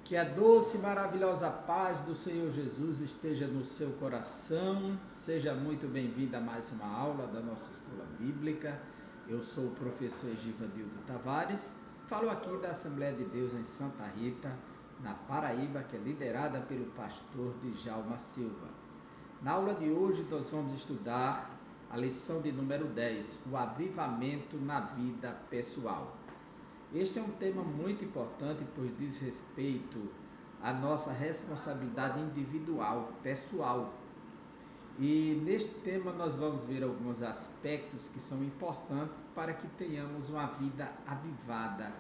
Que a doce e maravilhosa paz do Senhor Jesus esteja no seu coração. Seja muito bem-vindo a mais uma aula da nossa Escola Bíblica. Eu sou o professor Egivandildo Tavares. Falo aqui da Assembleia de Deus em Santa Rita, na Paraíba, que é liderada pelo pastor Djalma Silva. Na aula de hoje nós vamos estudar a lição de número 10, o avivamento na vida pessoal. Este é um tema muito importante, pois diz respeito à nossa responsabilidade individual, pessoal. E neste tema nós vamos ver alguns aspectos que são importantes para que tenhamos uma vida avivada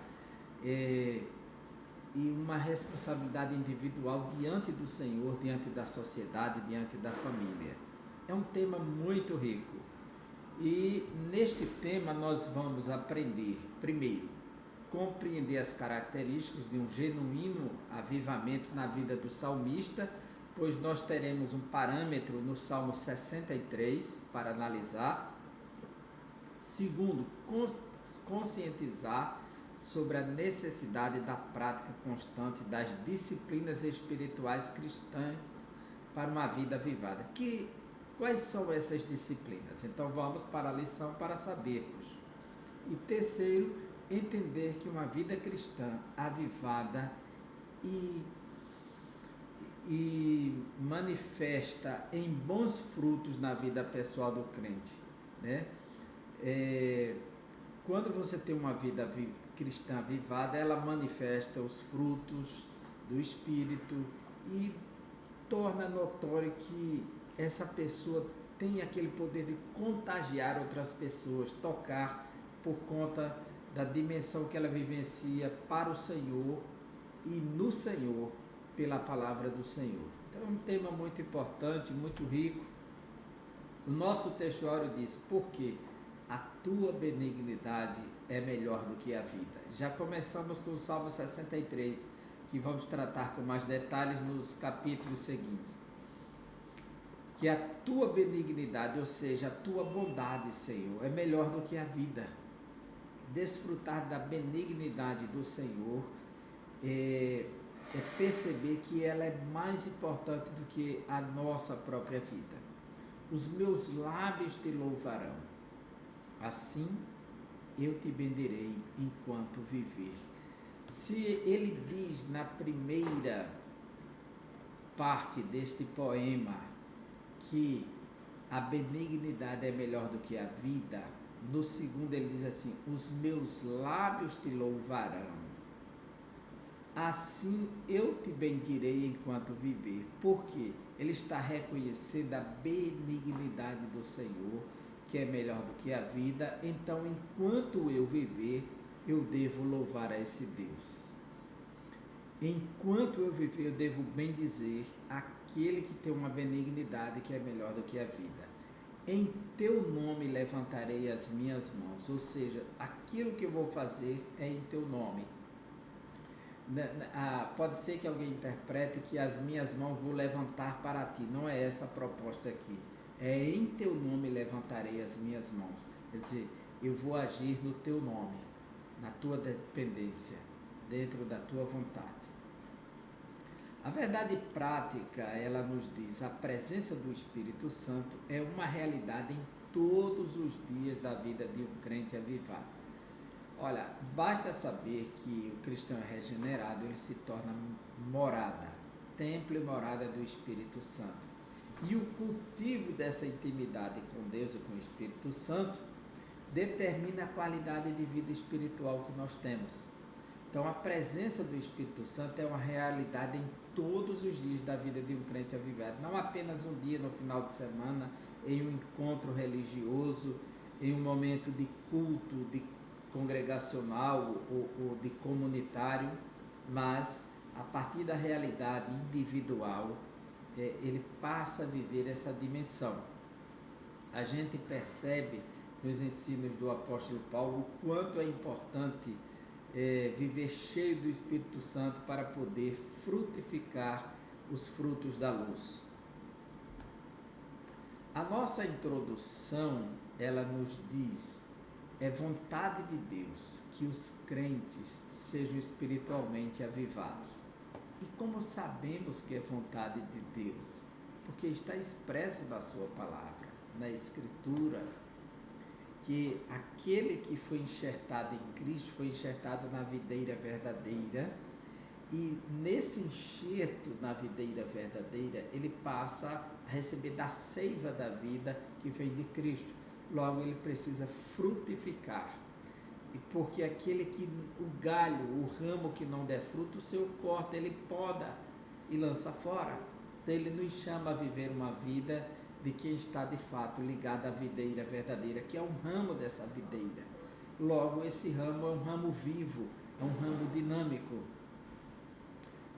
e uma responsabilidade individual diante do Senhor, diante da sociedade, diante da família. É um tema muito rico. E neste tema nós vamos aprender, primeiro, compreender as características de um genuíno avivamento na vida do salmista, pois nós teremos um parâmetro no Salmo 63 para analisar. Segundo, conscientizar sobre a necessidade da prática constante das disciplinas espirituais cristãs para uma vida avivada. Quais são essas disciplinas? Então vamos para a lição para sabermos. E terceiro, entender que uma vida cristã avivada e manifesta em bons frutos na vida pessoal do crente, né? Quando você tem uma vida cristã avivada, ela manifesta os frutos do Espírito e torna notório que essa pessoa tem aquele poder de contagiar outras pessoas, tocar por conta da dimensão que ela vivencia para o Senhor e no Senhor, pela palavra do Senhor. Então é um tema muito importante, muito rico. O nosso textuário diz, porque a tua benignidade é melhor do que a vida. Já começamos com o Salmo 63, que vamos tratar com mais detalhes nos capítulos seguintes. Que a tua benignidade, ou seja, a tua bondade, Senhor, é melhor do que a vida. Desfrutar da benignidade do Senhor é perceber que ela é mais importante do que a nossa própria vida. Os meus lábios te louvarão, assim eu te bendirei enquanto viver. Se ele diz na primeira parte deste poema que a benignidade é melhor do que a vida, no segundo ele diz assim, os meus lábios te louvarão, assim eu te bendirei enquanto viver, porque ele está reconhecendo a benignidade do Senhor, que é melhor do que a vida, então enquanto eu viver, eu devo louvar a esse Deus. Enquanto eu viver, eu devo bendizer aquele que tem uma benignidade que é melhor do que a vida. Em teu nome levantarei as minhas mãos, ou seja, aquilo que eu vou fazer é em teu nome. Pode ser que alguém interprete que as minhas mãos vou levantar para ti, não é essa a proposta aqui. É em teu nome levantarei as minhas mãos, quer dizer, eu vou agir no teu nome, na tua dependência, dentro da tua vontade. A verdade prática, ela nos diz, a presença do Espírito Santo é uma realidade em todos os dias da vida de um crente avivado. Olha, basta saber que o cristão regenerado, ele se torna morada, templo e morada do Espírito Santo. E o cultivo dessa intimidade com Deus e com o Espírito Santo determina a qualidade de vida espiritual que nós temos. Então, a presença do Espírito Santo é uma realidade em todos os dias da vida de um crente avivado. Não apenas um dia no final de semana, em um encontro religioso, em um momento de culto, de congregacional ou de comunitário, mas a partir da realidade individual, ele passa a viver essa dimensão. A gente percebe nos ensinos do apóstolo Paulo o quanto é importante viver cheio do Espírito Santo para poder frutificar os frutos da luz. A nossa introdução, ela nos diz, é vontade de Deus que os crentes sejam espiritualmente avivados. E como sabemos que é vontade de Deus? Porque está expresso na sua palavra, na Escritura, que aquele que foi enxertado em Cristo foi enxertado na videira verdadeira, e nesse enxerto na videira verdadeira, ele passa a receber da seiva da vida que vem de Cristo. Logo, ele precisa frutificar. E porque aquele que, o galho, o ramo que não der fruto, o Senhor corta, ele poda e lança fora. Então, ele nos chama a viver uma vida de quem está de fato ligado à videira verdadeira, que é um ramo dessa videira. Logo, esse ramo é um ramo vivo, é um ramo dinâmico.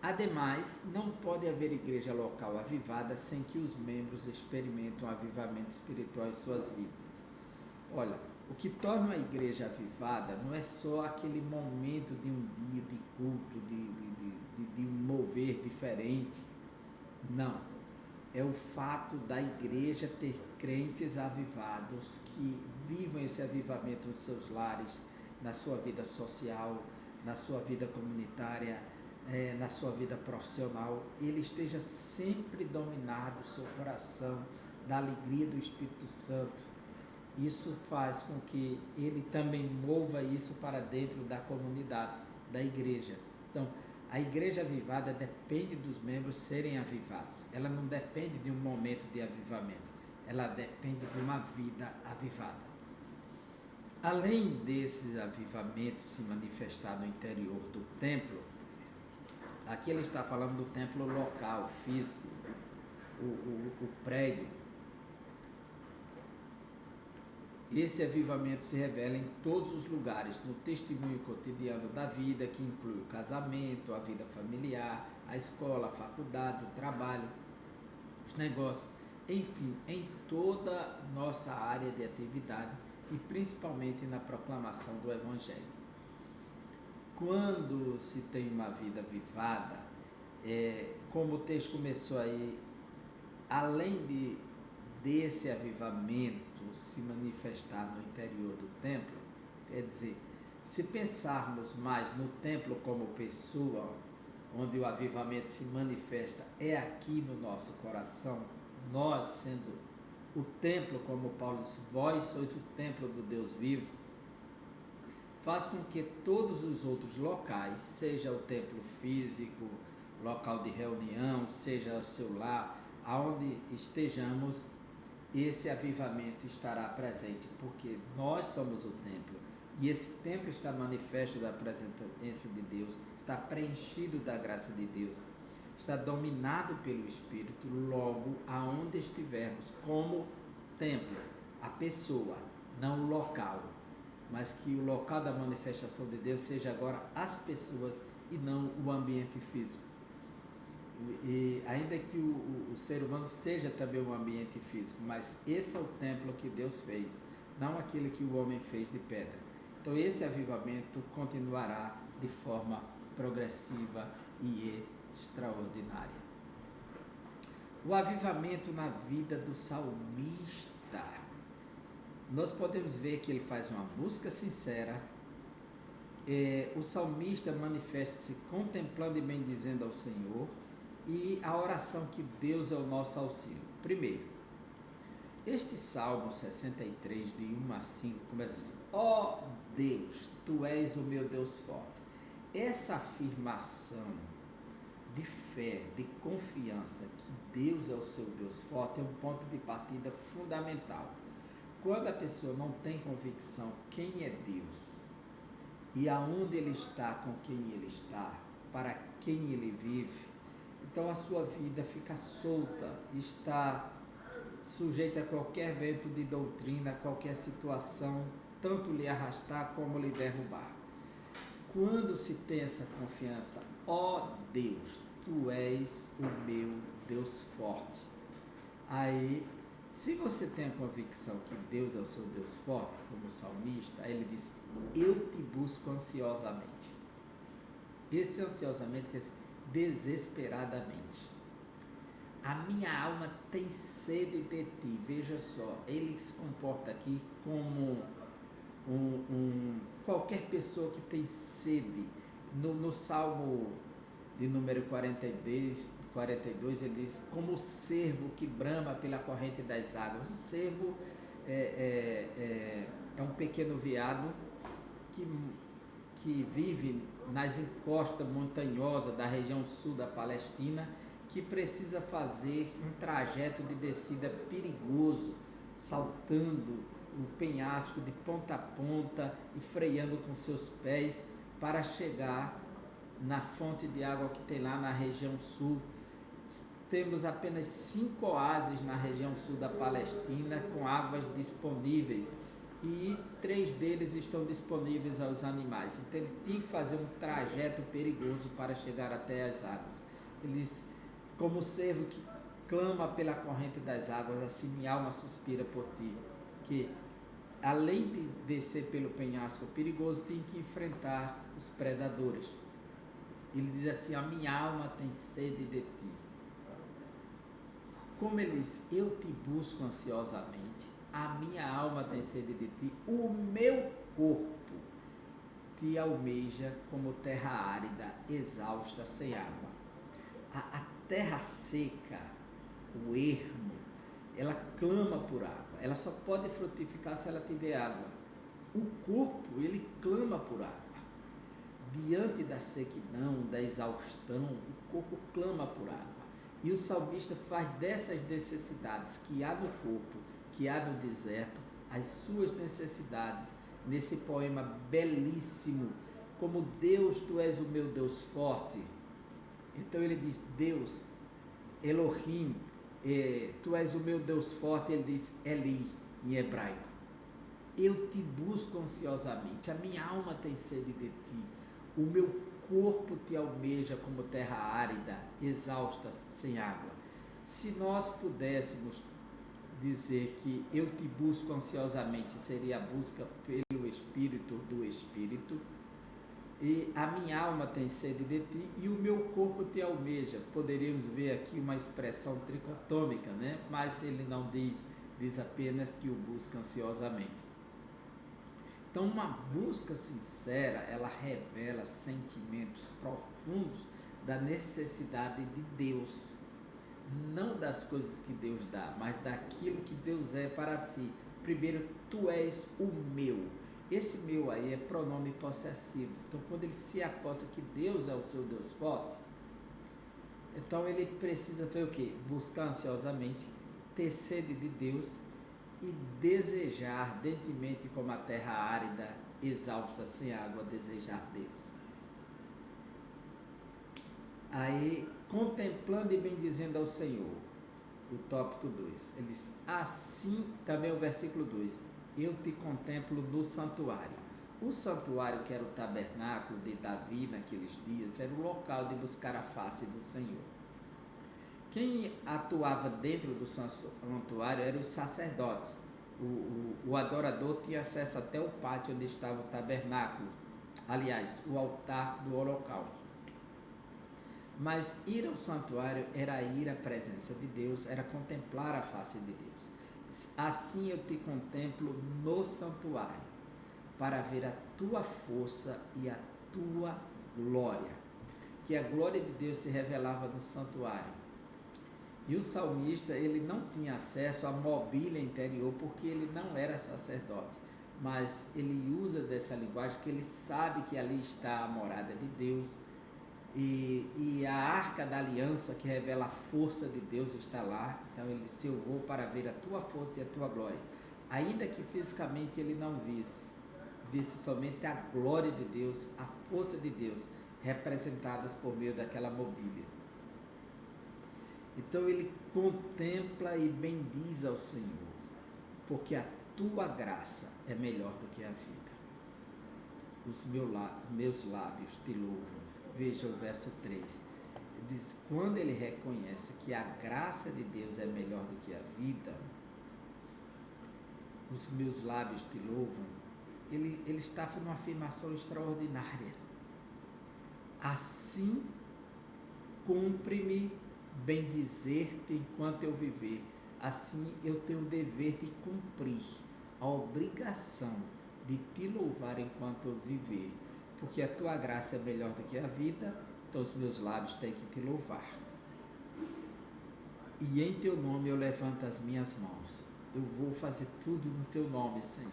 Ademais, não pode haver igreja local avivada sem que os membros experimentem um avivamento espiritual em suas vidas. Olha, o que torna a igreja avivada não é só aquele momento de um dia de culto, de um mover diferente. Não. É o fato da igreja ter crentes avivados que vivam esse avivamento nos seus lares, na sua vida social, na sua vida comunitária, na sua vida profissional. Ele esteja sempre dominado, o seu coração, da alegria do Espírito Santo. Isso faz com que ele também mova isso para dentro da comunidade, da igreja. Então, a igreja avivada depende dos membros serem avivados. Ela não depende de um momento de avivamento. Ela depende de uma vida avivada. Além desses avivamentos se manifestar no interior do templo, aqui ele está falando do templo local, físico, o prédio. Esse avivamento se revela em todos os lugares, no testemunho cotidiano da vida, que inclui o casamento, a vida familiar, a escola, a faculdade, o trabalho, os negócios, enfim, em toda nossa área de atividade e principalmente na proclamação do Evangelho. Quando se tem uma vida avivada, como o texto começou aí, além desse avivamento se manifestar no interior do templo, quer dizer, se pensarmos mais no templo como pessoa, onde o avivamento se manifesta, é aqui no nosso coração, nós sendo o templo, como Paulo disse, vós sois o templo do Deus vivo, faz com que todos os outros locais, seja o templo físico, local de reunião, seja o seu lar, aonde estejamos, esse avivamento estará presente, porque nós somos o templo, e esse templo está manifesto da presença de Deus, está preenchido da graça de Deus, está dominado pelo Espírito. Logo, aonde estivermos como templo, a pessoa, não o local, mas que o local da manifestação de Deus seja agora as pessoas e não o ambiente físico. E ainda que o ser humano seja também um ambiente físico, mas esse é o templo que Deus fez, não aquele que o homem fez de pedra. Então esse avivamento continuará de forma progressiva e extraordinária. O avivamento na vida do salmista. Nós podemos ver que ele faz uma busca sincera. O salmista manifesta-se contemplando e bendizendo ao Senhor, e a oração que Deus é o nosso auxílio. Primeiro, este Salmo 63, de 1 a 5, começa assim: ó Deus, Tu és o meu Deus forte. Essa afirmação de fé, de confiança que Deus é o seu Deus forte, é um ponto de partida fundamental. Quando a pessoa não tem convicção quem é Deus e aonde Ele está, com quem Ele está, para quem Ele vive, então a sua vida fica solta, está sujeita a qualquer vento de doutrina, qualquer situação, tanto lhe arrastar como lhe derrubar. Quando se tem essa confiança, ó Deus, Tu és o meu Deus forte. Aí, se você tem a convicção que Deus é o seu Deus forte, como o salmista, aí ele diz: eu te busco ansiosamente. Esse ansiosamente quer dizer desesperadamente. A minha alma tem sede de ti. Veja só, ele se comporta aqui como qualquer pessoa que tem sede. No Salmo de número 42, ele diz: como o cervo que brama pela corrente das águas. O cervo é um pequeno veado que vive nas encostas montanhosas da região sul da Palestina, que precisa fazer um trajeto de descida perigoso, saltando o penhasco de ponta a ponta e freando com seus pés para chegar na fonte de água que tem lá na região sul. Temos apenas 5 oásis na região sul da Palestina com águas disponíveis, e 3 deles estão disponíveis aos animais. Então ele tinha que fazer um trajeto perigoso para chegar até as águas. Ele diz: como o cervo que clama pela corrente das águas, assim minha alma suspira por ti. Que além de descer pelo penhasco perigoso, tem que enfrentar os predadores. Ele diz assim: a minha alma tem sede de ti. Como ele diz: eu te busco ansiosamente, a minha alma tem sede de ti, o meu corpo te almeja como terra árida, exausta, sem água. A terra seca, o ermo, ela clama por água, ela só pode frutificar se ela tiver água. O corpo, ele clama por água. Diante da sequidão, da exaustão, o corpo clama por água. E o salmista faz dessas necessidades que há no corpo, que há no deserto, as suas necessidades, nesse poema belíssimo: como Deus, tu és o meu Deus forte. Então ele diz: Deus, Elohim, tu és o meu Deus forte. Ele diz Eli, em hebraico. Eu te busco ansiosamente, a minha alma tem sede de ti, o meu corpo te almeja como terra árida, exausta, sem água. Se nós pudéssemos dizer que eu te busco ansiosamente, seria a busca pelo Espírito do Espírito, e a minha alma tem sede de ti e o meu corpo te almeja. Poderíamos ver aqui uma expressão tricotômica, né? Mas ele não diz apenas que o busca ansiosamente. Então, uma busca sincera, ela revela sentimentos profundos da necessidade de Deus, não das coisas que Deus dá, mas daquilo que Deus é para si. Primeiro, tu és o meu. Esse meu aí é pronome possessivo. Então, quando ele se aposta que Deus é o seu Deus forte, então ele precisa fazer o quê? Buscar ansiosamente, ter sede de Deus e desejar ardentemente, como a terra árida, exausta, sem água, desejar Deus. Aí, contemplando e bendizendo ao Senhor, o tópico 2, ele diz assim, também o versículo 2, eu te contemplo no santuário. O santuário, que era o tabernáculo de Davi naqueles dias, era o local de buscar a face do Senhor. Quem atuava dentro do santuário eram os sacerdotes. O adorador tinha acesso até o pátio onde estava o tabernáculo, aliás, o altar do holocausto. Mas ir ao santuário era ir à presença de Deus, era contemplar a face de Deus. Assim eu te contemplo no santuário, para ver a tua força e a tua glória. Que a glória de Deus se revelava no santuário. E o salmista, ele não tinha acesso à mobília interior, porque ele não era sacerdote. Mas ele usa dessa linguagem, que ele sabe que ali está a morada de Deus, e a arca da aliança, que revela a força de Deus, está lá. Então ele disse: eu vou para ver a tua força e a tua glória. Ainda que fisicamente ele não visse somente a glória de Deus, a força de Deus, representadas por meio daquela mobília. Então ele contempla e bendiz ao Senhor, porque a tua graça é melhor do que a vida. Os meus lábios te louvam. Veja o verso 3. Ele diz: quando ele reconhece que a graça de Deus é melhor do que a vida, os meus lábios te louvam. Ele está fazendo uma afirmação extraordinária. Assim, cumpre-me bendizer-te enquanto eu viver. Assim, eu tenho o dever de cumprir a obrigação de te louvar enquanto eu viver. porque a tua graça é melhor do que a vida, então os meus lábios têm que te louvar. E em teu nome eu levanto as minhas mãos. Eu vou fazer tudo no teu nome, Senhor.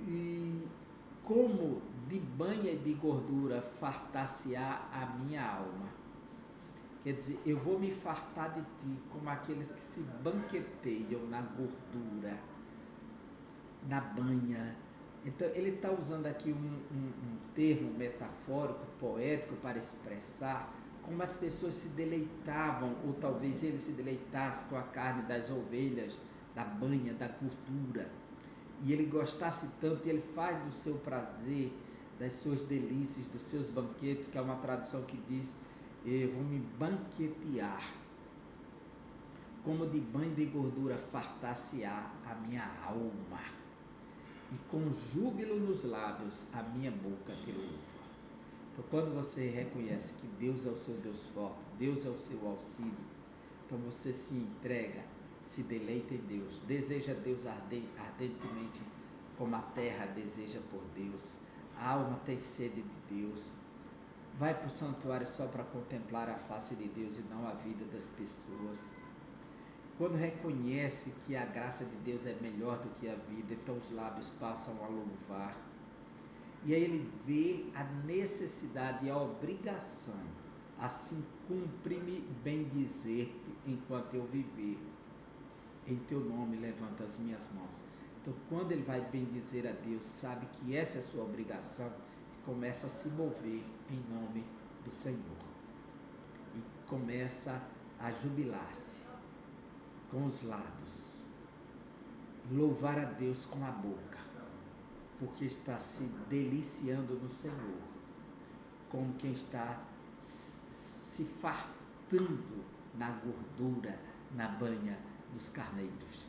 E como de banha e de gordura fartar-se-á a minha alma. Quer dizer, eu vou me fartar de ti como aqueles que se banqueteiam na gordura, na banha. Então, ele está usando aqui um termo metafórico, poético, para expressar como as pessoas se deleitavam, ou talvez ele se deleitasse com a carne das ovelhas, da banha, da gordura. E ele gostasse tanto, e ele faz do seu prazer, das suas delícias, dos seus banquetes, que é uma tradução que diz, eu vou me banquetear, como de banho de gordura fartar-se-á a minha alma, e com júbilo nos lábios a minha boca te louva. Então, quando você reconhece que Deus é o seu Deus forte, Deus é o seu auxílio, então você se entrega, se deleita em Deus, deseja Deus ardentemente, como a terra deseja por Deus, a alma tem sede de Deus, vai para o santuário só para contemplar a face de Deus e não a vida das pessoas. Quando reconhece que a graça de Deus é melhor do que a vida, então os lábios passam a louvar. E aí ele vê a necessidade e a obrigação, assim cumpre-me bem dizer-te enquanto eu viver. Em teu nome levanto as minhas mãos. Então, quando ele vai bem dizer a Deus, sabe que essa é a sua obrigação, começa a se mover em nome do Senhor. E começa a jubilar-se com os lábios, louvar a Deus com a boca, porque está se deliciando no Senhor, como quem está se fartando na gordura, na banha dos carneiros.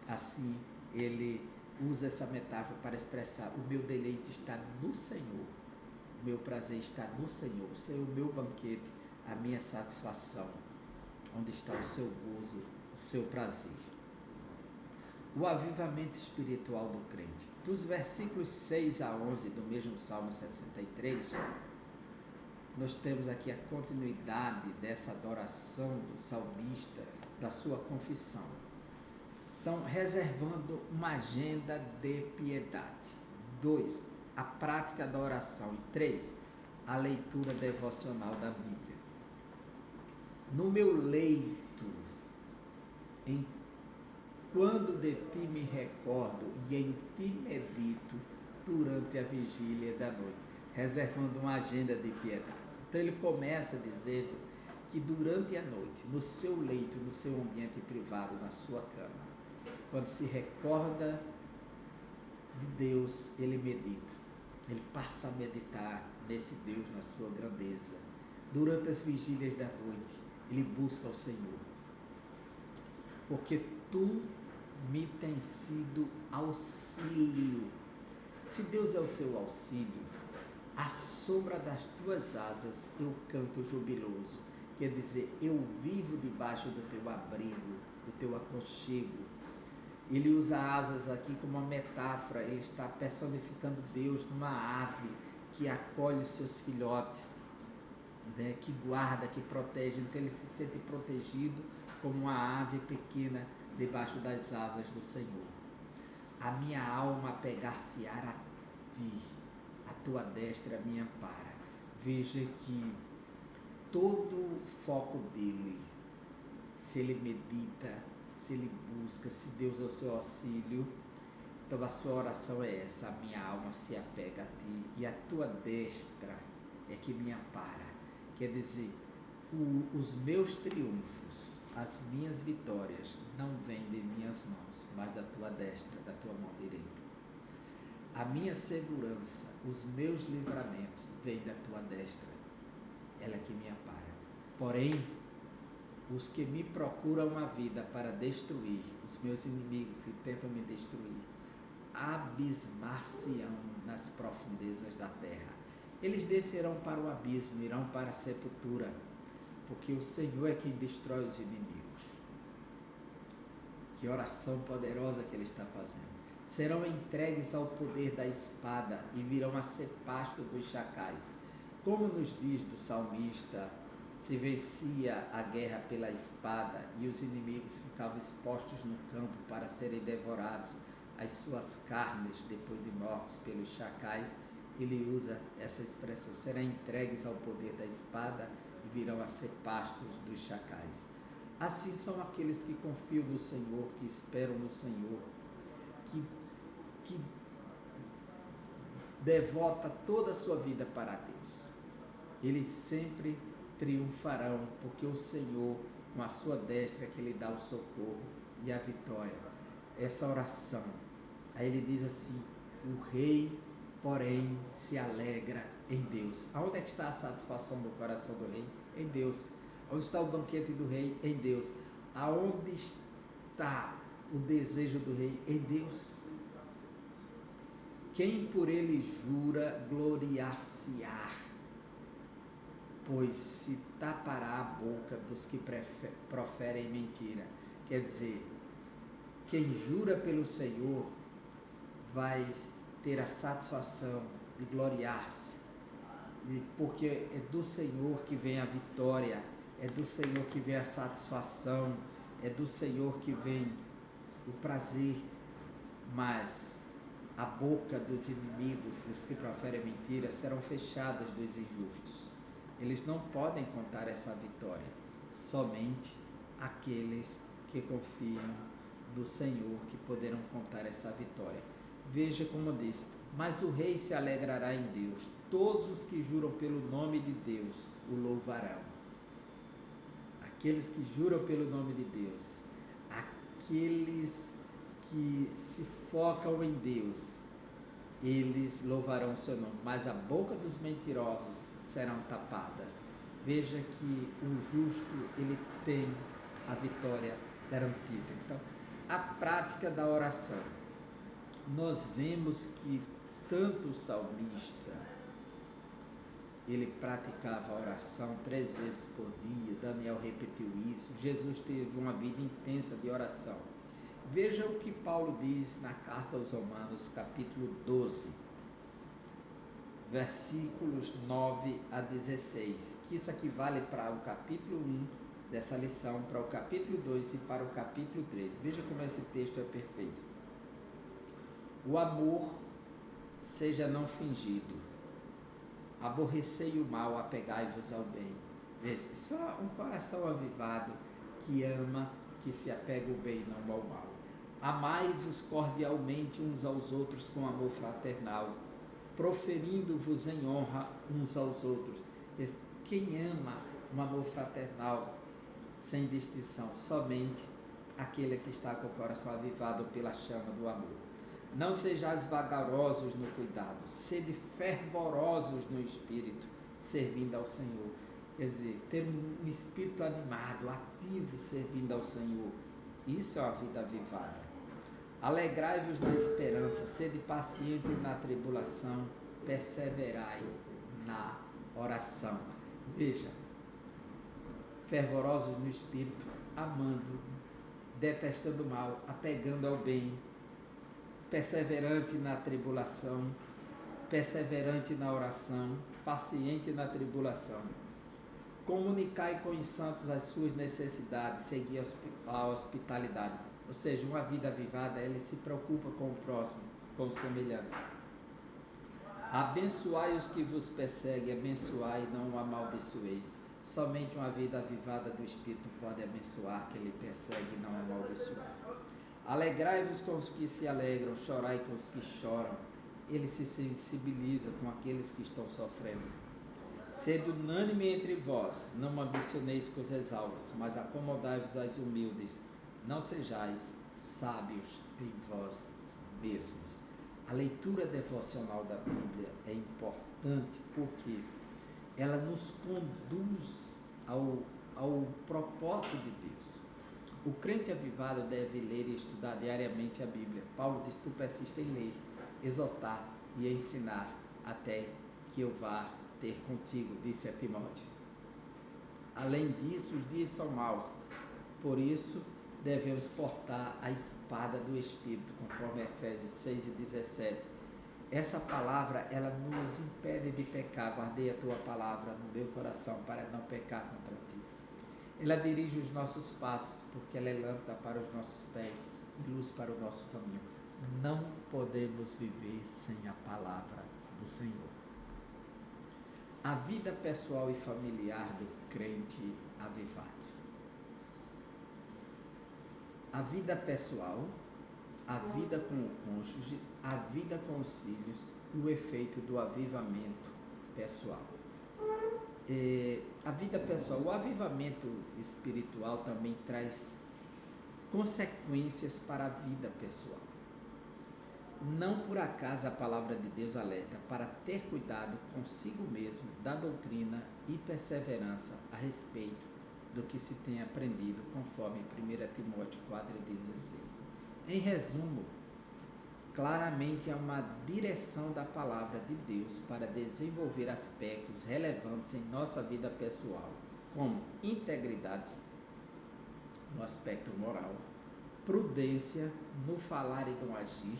Assim, ele usa essa metáfora para expressar: o meu deleite está no Senhor, o meu prazer está no Senhor, o Senhor é o meu banquete, a minha satisfação, onde está o seu gozo, o seu prazer. O avivamento espiritual do crente. Dos versículos 6 a 11 do mesmo Salmo 63, nós temos aqui a continuidade dessa adoração do salmista, da sua confissão. Então, reservando uma agenda de piedade. 2, a prática da oração. E 3, a leitura devocional da Bíblia. No meu leito, quando de ti me recordo e em ti medito durante a vigília da noite, reservando uma agenda de piedade. Então ele começa dizendo que durante a noite, no seu leito, no seu ambiente privado, na sua cama, quando se recorda de Deus, ele medita. Ele passa a meditar nesse Deus, na sua grandeza. Durante as vigílias da noite, ele busca o Senhor. Porque tu me tens sido auxílio. Se Deus é o seu auxílio, à sombra das tuas asas eu canto jubiloso. Quer dizer, eu vivo debaixo do teu abrigo, do teu aconchego. Ele usa asas aqui como uma metáfora, ele está personificando Deus numa ave que acolhe os seus filhotes, né, que guarda, que protege. Então ele se sente protegido como uma ave pequena debaixo das asas do Senhor. A minha alma apegar-se-á a ti, a tua destra me ampara. Veja que todo o foco dele, se ele medita, se ele busca, se Deus é o seu auxílio, então a sua oração é essa: a minha alma se apega a ti e a tua destra é que me ampara. Quer dizer, os meus triunfos, as minhas vitórias não vêm de minhas mãos, mas da tua destra, da tua mão direita. A minha segurança, os meus livramentos vêm da tua destra, ela é que me ampara. Porém, os que me procuram a vida para destruir, os meus inimigos que tentam me destruir, abismar-se-ão nas profundezas da terra. Eles descerão para o abismo, irão para a sepultura, porque o Senhor é quem destrói os inimigos. Que oração poderosa que ele está fazendo. serão entregues ao poder da espada e virão a ser pasto dos chacais. Como nos diz do salmista, se vencia a guerra pela espada e os inimigos ficavam expostos no campo para serem devorados, as suas carnes depois de mortos pelos chacais, ele usa essa expressão, serão entregues ao poder da espada e virão a ser pastos dos chacais. Assim são aqueles que confiam no Senhor, que esperam no Senhor, que devota toda a sua vida para Deus. Eles sempre triunfarão, porque o Senhor, com a sua destra, que lhe dá o socorro e a vitória. Essa oração, aí ele diz assim, o rei, porém, se alegra em Deus. Aonde é que está a satisfação do coração do rei? Em Deus. Onde está o banquete do rei? Em Deus. Aonde está o desejo do rei? Em Deus. Quem por ele jura, gloriar-se-á, pois se tapará a boca dos que proferem mentira. Quer dizer, quem jura pelo Senhor vai ter a satisfação de gloriar-se, porque é do Senhor que vem a vitória, é do Senhor que vem a satisfação, é do Senhor que vem o prazer, mas a boca dos inimigos, dos que proferem mentiras, serão fechadas dos injustos. Eles não podem contar essa vitória, somente aqueles que confiam no Senhor que poderão contar essa vitória. Veja como diz, mas o rei se alegrará em Deus, todos os que juram pelo nome de Deus o louvarão. Aqueles que juram pelo nome de Deus, aqueles que se focam em Deus, eles louvarão o seu nome, mas a boca dos mentirosos serão tapadas. Veja que o justo, ele tem a vitória garantida. Então, a prática da oração. Nós vemos que tanto o salmista, ele praticava a oração 3 vezes por dia, Daniel repetiu isso, Jesus teve uma vida intensa de oração. Veja o que Paulo diz na carta aos Romanos, capítulo 12, versículos 9 a 16, que isso aqui vale para o capítulo 1 dessa lição, para o capítulo 2 e para o capítulo 3. Veja como esse texto é perfeito. O amor seja não fingido, aborrecei o mal, apegai-vos ao bem. Veja, só um coração avivado que ama, que se apega ao bem, não ao mal. Amai-vos cordialmente uns aos outros com amor fraternal, proferindo-vos em honra uns aos outros. Quem ama um amor fraternal sem distinção? Somente aquele que está com o coração avivado pela chama do amor. Não sejais vagarosos no cuidado, sede fervorosos no espírito, servindo ao Senhor. Quer dizer, ter um espírito animado, ativo, servindo ao Senhor. Isso é uma vida avivada. Alegrai-vos na esperança, sede paciente na tribulação, perseverai na oração. Veja, fervorosos no espírito, amando, detestando o mal, apegando ao bem, perseverante na tribulação, perseverante na oração, paciente na tribulação. Comunicai com os santos as suas necessidades, segui a hospitalidade. Ou seja, uma vida avivada, ele se preocupa com o próximo, com o semelhante. Abençoai os que vos perseguem, abençoai e não o amaldiçoeis. Somente uma vida avivada do Espírito pode abençoar que ele persegue e não amaldiçoar. Alegrai-vos com os que se alegram, chorai com os que choram. Ele se sensibiliza com aqueles que estão sofrendo. Sede unânime entre vós, não ambicioneis coisas altas, mas acomodai-vos às humildes. Não sejais sábios em vós mesmos. A leitura devocional da Bíblia é importante porque ela nos conduz ao propósito de Deus. O crente avivado deve ler e estudar diariamente a Bíblia. Paulo diz, tu persiste em ler, exortar e ensinar até que eu vá ter contigo, disse a Timóteo. Além disso, os dias são maus. Por isso, devemos portar a espada do Espírito, conforme Efésios 6 e 17. Essa palavra, ela nos impede de pecar. Guardei a tua palavra no meu coração para não pecar contra ti. Ela dirige os nossos passos, porque ela é lâmpada para os nossos pés e luz para o nosso caminho. Não podemos viver sem a palavra do Senhor. A vida pessoal e familiar do crente avivado. A vida pessoal, a vida com o cônjuge, a vida com os filhos e o efeito do avivamento pessoal. A vida pessoal, o avivamento espiritual também traz consequências para a vida pessoal. Não por acaso a palavra de Deus alerta para ter cuidado consigo mesmo da doutrina e perseverança a respeito do que se tem aprendido, conforme 1 Timóteo 4,16. Em resumo, claramente há uma direção da palavra de Deus para desenvolver aspectos relevantes em nossa vida pessoal, como integridade no aspecto moral, prudência no falar e no agir,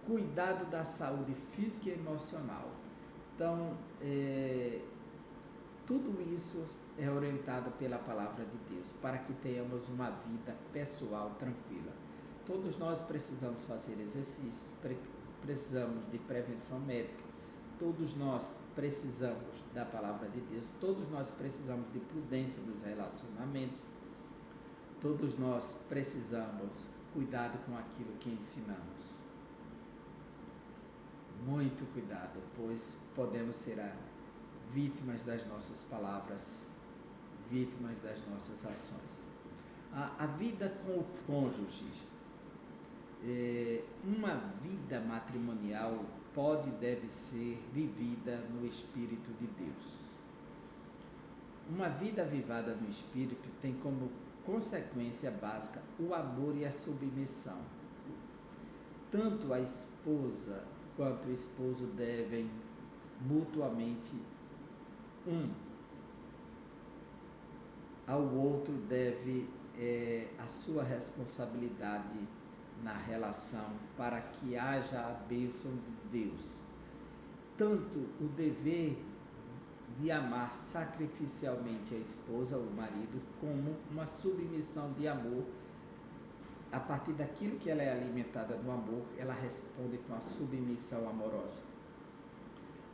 cuidado da saúde física e emocional. Então, tudo isso é orientado pela palavra de Deus, para que tenhamos uma vida pessoal tranquila. Todos nós precisamos fazer exercícios, precisamos de prevenção médica, todos nós precisamos da palavra de Deus, todos nós precisamos de prudência nos relacionamentos, todos nós precisamos cuidado com aquilo que ensinamos. Muito cuidado, pois podemos ser vítimas das nossas palavras, vítimas das nossas ações. A vida com o cônjuge, uma vida matrimonial pode e deve ser vivida no Espírito de Deus. Uma vida avivada no Espírito tem como consequência básica o amor e a submissão. Tanto a esposa quanto o esposo devem mutuamente ao outro deve a sua responsabilidade na relação para que haja a bênção de Deus. Tanto o dever de amar sacrificialmente a esposa ou o marido, como uma submissão de amor. A partir daquilo que ela é alimentada no amor, ela responde com a submissão amorosa.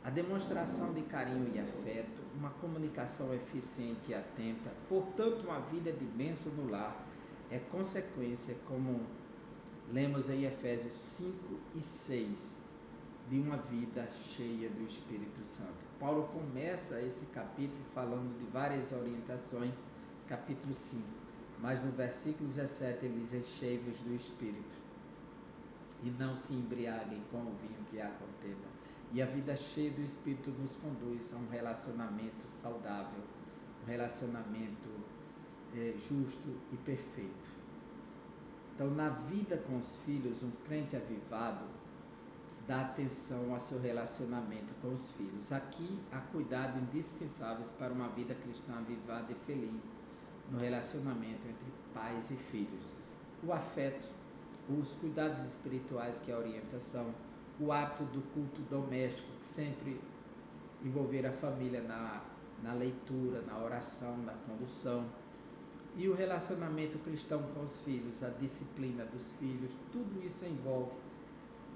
A demonstração de carinho e afeto, uma comunicação eficiente e atenta, portanto, uma vida de bênção no lar, é consequência, como lemos em Efésios 5 e 6, de uma vida cheia do Espírito Santo. Paulo começa esse capítulo falando de várias orientações, capítulo 5, mas no versículo 17 ele diz: enchei-vos do Espírito e não se embriaguem com o vinho que há contenda. E a vida cheia do Espírito nos conduz a um relacionamento saudável, um relacionamento justo e perfeito. Então, na vida com os filhos, um crente avivado dá atenção ao seu relacionamento com os filhos. Aqui há cuidados indispensáveis para uma vida cristã avivada e feliz no relacionamento entre pais e filhos. O afeto, os cuidados espirituais, que é a orientação, o hábito do culto doméstico, que sempre envolver a família na leitura, na oração, na condução, e o relacionamento cristão com os filhos, a disciplina dos filhos, tudo isso envolve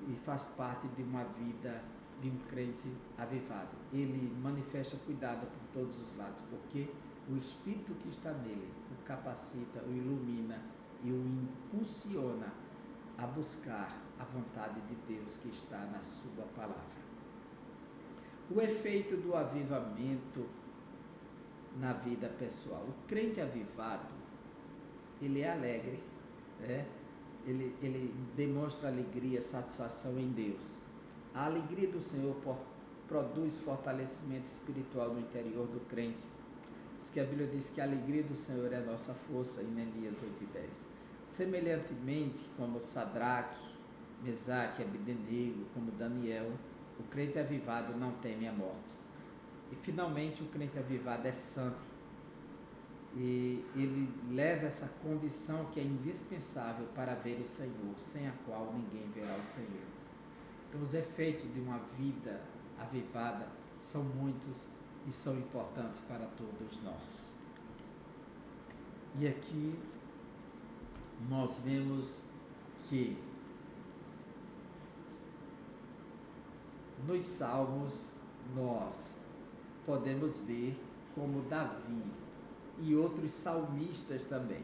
e faz parte de uma vida de um crente avivado. Ele manifesta cuidado por todos os lados, porque o Espírito que está nele o capacita, o ilumina e o impulsiona a buscar a vontade de Deus que está na sua palavra. O efeito do avivamento na vida pessoal. O crente avivado, ele é alegre, né? Ele demonstra alegria, satisfação em Deus. A alegria do Senhor produz fortalecimento espiritual no interior do crente. Diz que a Bíblia diz que a alegria do Senhor é a nossa força, em Neemias 8:10. Semelhantemente, como Sadraque, Mesaque, Abdenego, como Daniel, o crente avivado não teme a morte. E finalmente, o crente avivado é santo. E ele leva essa condição que é indispensável para ver o Senhor, sem a qual ninguém verá o Senhor. Então, os efeitos de uma vida avivada são muitos e são importantes para todos nós. E aqui nós vemos que nos Salmos nós podemos ver como Davi e outros salmistas também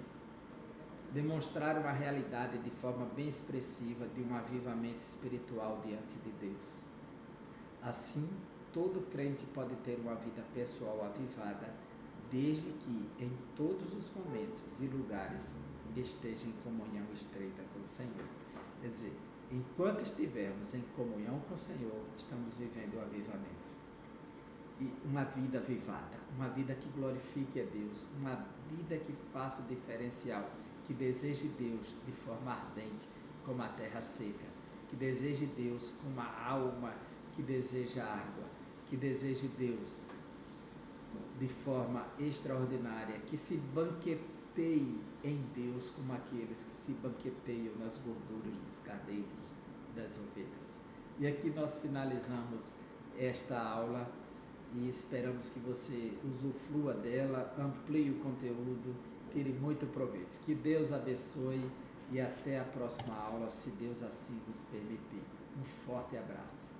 demonstraram a realidade de forma bem expressiva de um avivamento espiritual diante de Deus. Assim, todo crente pode ter uma vida pessoal avivada, desde que em todos os momentos e lugares esteja em comunhão estreita com o Senhor. Quer dizer, enquanto estivermos em comunhão com o Senhor, estamos vivendo o avivamento. E uma vida avivada, uma vida que glorifique a Deus, uma vida que faça o diferencial, que deseje Deus de forma ardente, como a terra seca, que deseje Deus como a alma que deseja água, que deseje Deus de forma extraordinária, que se banqueteie em Deus como aqueles que se banqueteiam nas gorduras dos cardeiros, das ovelhas. E aqui nós finalizamos esta aula e esperamos que você usufrua dela, amplie o conteúdo, tire muito proveito. Que Deus abençoe e até a próxima aula, se Deus assim nos permitir. Um forte abraço.